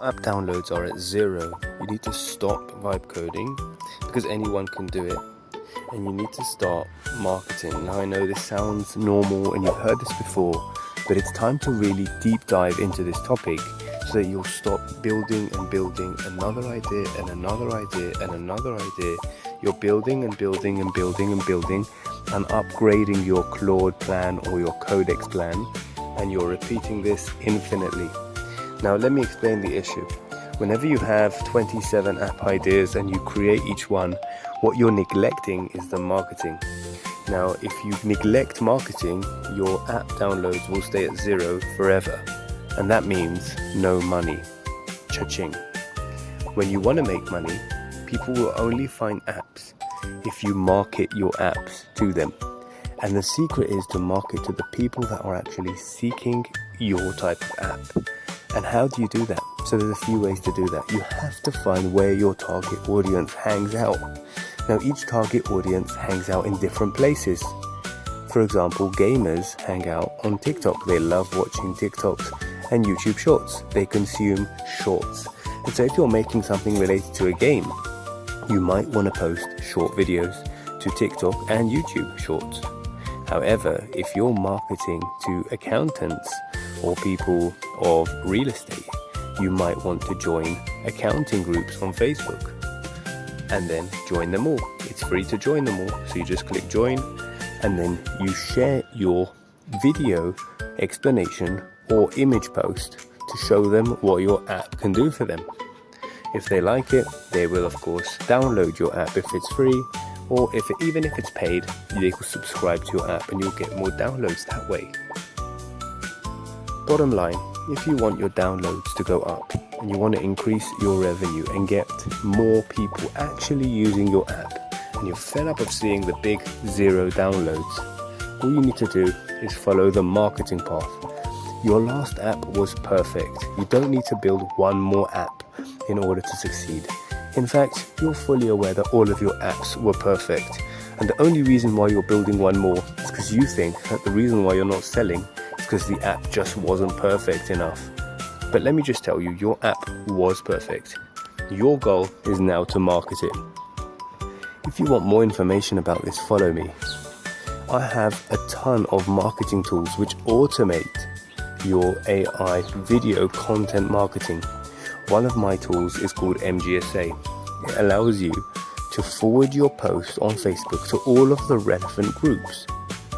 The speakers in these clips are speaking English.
App downloads are at 0. You need to stop vibe coding because anyone can do it, and you need to start marketing. Now I know this sounds normal and you've heard this before, but it's time to really deep dive into this topic so that you'll stop building and building another idea and another idea and another idea. You're building and building and building and building and upgrading your Claude plan or your Codex plan, and you're repeating this infinitely. Now let me explain the issue. Whenever you have 27 app ideas and you create each one, what you're neglecting is the marketing. Now if you neglect marketing, your app downloads will stay at 0 forever, and that means no money. Cha-ching. When you want to make money, people will only find apps if you market your apps to them. And the secret is to market to the people that are actually seeking your type of app. And how do you do that? So there's a few ways to do that. You have to find where your target audience hangs out. Now each target audience hangs out in different places. For example, gamers hang out on TikTok. They love watching TikToks and YouTube shorts. They consume shorts. And so if you're making something related to a game, you might want to post short videos to TikTok and YouTube shorts. However, if you're marketing to accountants or people of real estate, you might want to join accounting groups on Facebook and then join them all. It's free to join them all, so you just click join and then you share your video explanation or image post to show them what your app can do for them. If they like it, they will of course download your app if it's free, or even if it's paid, they will subscribe to your app and you'll get more downloads that way. Bottom line, if you want your downloads to go up and you want to increase your revenue and get more people actually using your app, and you're fed up of seeing the big 0 downloads, all you need to do is follow the marketing path. Your last app was perfect. You don't need to build one more app in order to succeed. In fact, you're fully aware that all of your apps were perfect, and the only reason why you're building one more is because you think that the reason why you're not selling is because the app just wasn't perfect enough. But let me just tell you, your app was perfect. Your goal is now to market it. If you want more information about this, follow me. I have a ton of marketing tools which automate your AI video content marketing. One of my tools is called MGSA. It allows you to forward your post on Facebook to all of the relevant groups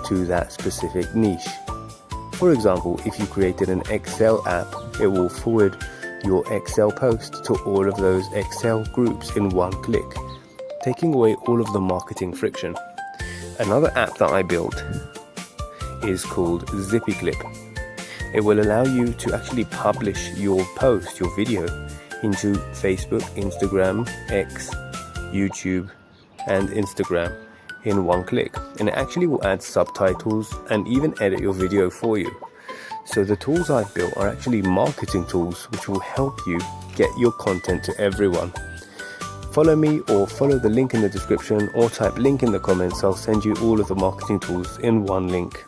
to that specific niche. For example, if you created an Excel app, it will forward your Excel post to all of those Excel groups in one click, taking away all of the marketing friction. Another app that I built is called ZippyClip. It will allow you to actually publish your post, your video, into Facebook, Instagram, X, YouTube, and Instagram in one click. And it actually will add subtitles and even edit your video for you. So the tools I've built are actually marketing tools which will help you get your content to everyone. Follow me or follow the link in the description or type link in the comments. I'll send you all of the marketing tools in one link.